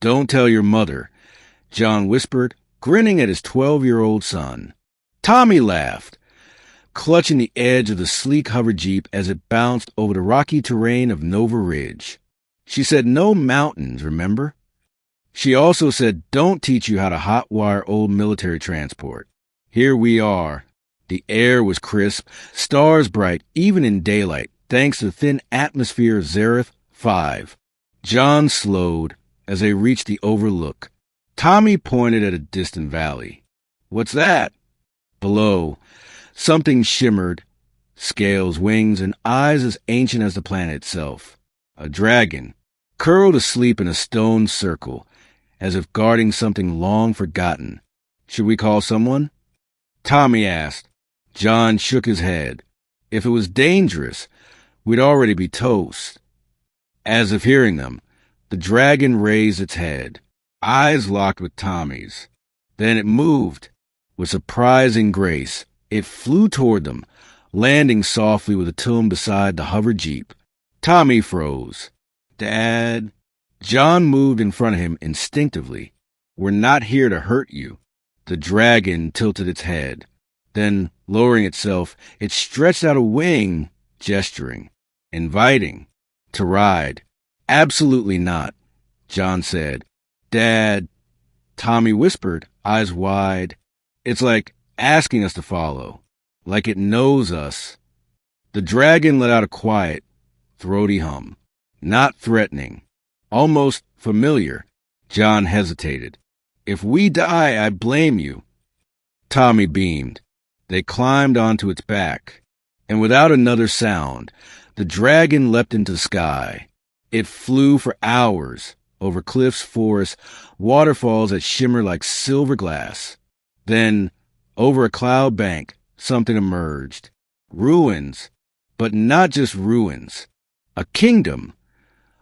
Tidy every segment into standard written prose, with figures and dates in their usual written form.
Don't tell your mother, John whispered, grinning at his 12-year-old son. Tommy laughed, clutching the edge of the sleek hover jeep as it bounced over the rocky terrain of Nova Ridge. She said no mountains, remember? She also said don't teach you how to hotwire old military transport. Here we are. The air was crisp, stars bright, even in daylight, thanks to the thin atmosphere of Zareth 5. John slowed as they reached the overlook. Tommy pointed at a distant valley. What's that? Below, something shimmered, scales, wings, and eyes as ancient as the planet itself. A dragon, curled asleep in a stone circle, as if guarding something long forgotten. Should we call someone? Tommy asked. John shook his head. If it was dangerous, we'd already be toast. As if hearing them, the dragon raised its head, eyes locked with Tommy's. Then it moved. With surprising grace, it flew toward them, landing softly with a tomb beside the hover jeep. Tommy froze. Dad. John moved in front of him instinctively. We're not here to hurt you. The dragon tilted its head. Then, lowering itself, it stretched out a wing, gesturing, inviting, to ride. Absolutely not, John said. Dad, Tommy whispered, eyes wide. It's like asking us to follow, like it knows us. The dragon let out a quiet, throaty hum, not threatening, almost familiar. John hesitated. If we die, I blame you. Tommy beamed. They climbed onto its back, and without another sound, the dragon leapt into the sky. It flew for hours, over cliffs, forests, waterfalls that shimmered like silver glass. Then, over a cloud bank, something emerged. Ruins, but not just ruins. A kingdom,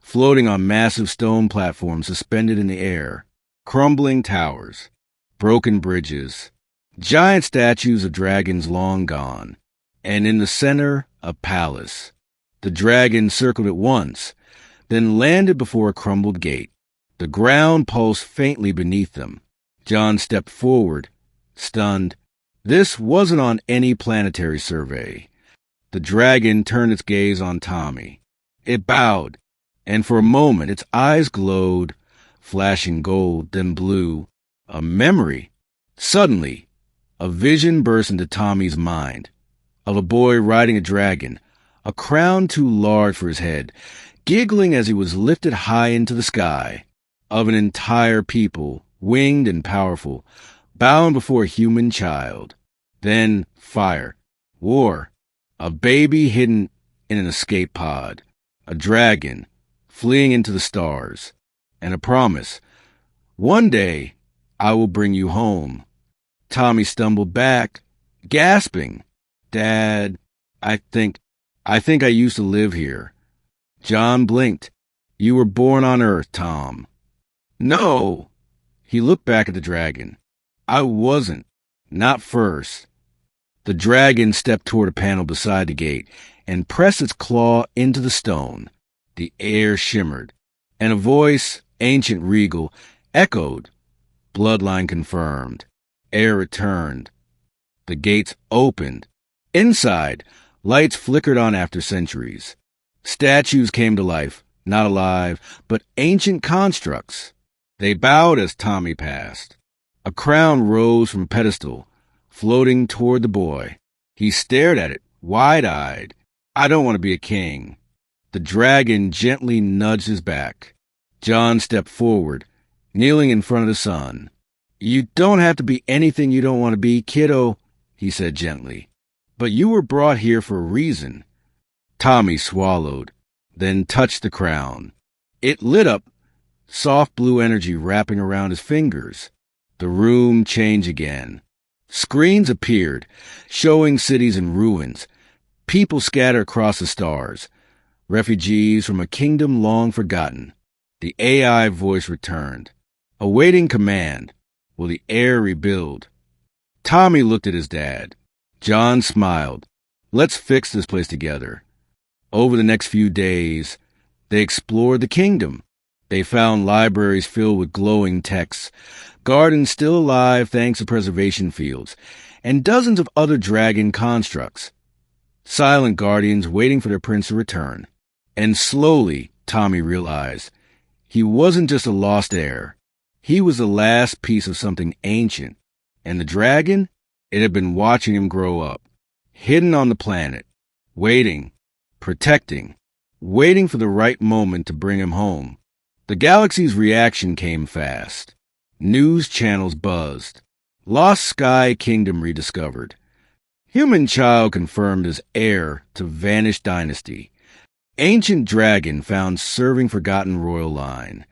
floating on massive stone platforms suspended in the air. Crumbling towers, broken bridges, giant statues of dragons long gone, and in the center, a palace. The dragon circled it once, then landed before a crumbled gate. The ground pulsed faintly beneath them. John stepped forward, stunned. This wasn't on any planetary survey. The dragon turned its gaze on Tommy. It bowed, and for a moment its eyes glowed, flashing gold, then blue. A memory. Suddenly, a vision burst into Tommy's mind, of a boy riding a dragon, a crown too large for his head, giggling as he was lifted high into the sky, of an entire people, winged and powerful, bowing before a human child. Then fire, war, a baby hidden in an escape pod, a dragon fleeing into the stars, and a promise. One day, I will bring you home. Tommy stumbled back, gasping. Dad, I think I used to live here. John blinked. You were born on Earth, Tom. No! He looked back at the dragon. I wasn't. Not first. The dragon stepped toward a panel beside the gate and pressed its claw into the stone. The air shimmered, and a voice, ancient regal, echoed. Bloodline confirmed. Air returned. The gates opened. Inside, lights flickered on after centuries. Statues came to life, not alive, but ancient constructs. They bowed as Tommy passed. A crown rose from a pedestal, floating toward the boy. He stared at it, wide-eyed. I don't want to be a king. The dragon gently nudged his back. John stepped forward, kneeling in front of the son. You don't have to be anything you don't want to be, kiddo, he said gently. But you were brought here for a reason. Tommy swallowed, then touched the crown. It lit up, soft blue energy wrapping around his fingers. The room changed again. Screens appeared, showing cities in ruins. People scattered across the stars. Refugees from a kingdom long forgotten. The AI voice returned, awaiting command. Will the air rebuild? Tommy looked at his dad. John smiled. Let's fix this place together. Over the next few days, they explored the kingdom. They found libraries filled with glowing texts, gardens still alive thanks to preservation fields, and dozens of other dragon constructs. Silent guardians waiting for their prince to return. And slowly, Tommy realized, he wasn't just a lost heir. He was the last piece of something ancient. And the dragon? It had been watching him grow up, hidden on the planet, waiting, protecting, waiting for the right moment to bring him home. The galaxy's reaction came fast. News channels buzzed. Lost Sky Kingdom rediscovered. Human child confirmed as heir to vanished dynasty. Ancient dragon found serving forgotten royal line.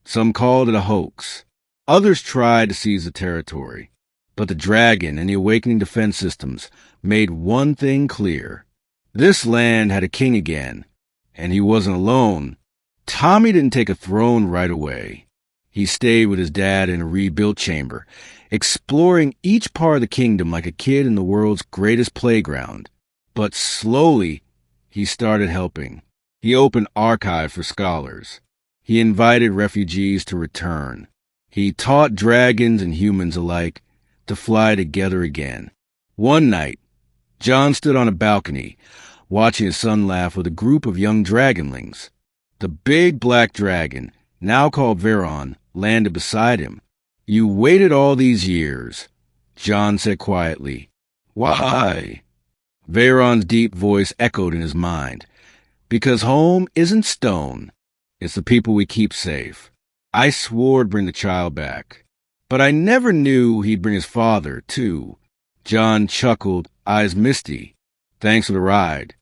Some called it a hoax. Others tried to seize the territory. But the dragon and the awakening defense systems made one thing clear. This land had a king again, and he wasn't alone. Tommy didn't take a throne right away. He stayed with his dad in a rebuilt chamber, exploring each part of the kingdom like a kid in the world's greatest playground. But slowly, he started helping. He opened archives for scholars. He invited refugees to return. He taught dragons and humans alike to fly together again. One night, John stood on a balcony, watching his son laugh with a group of young dragonlings. The big black dragon, now called Veron, landed beside him. "You waited all these years," John said quietly. "Why?" Veron's deep voice echoed in his mind. "Because home isn't stone. It's the people we keep safe. I swore to bring the child back. But I never knew he'd bring his father, too." John chuckled, eyes misty. "Thanks for the ride."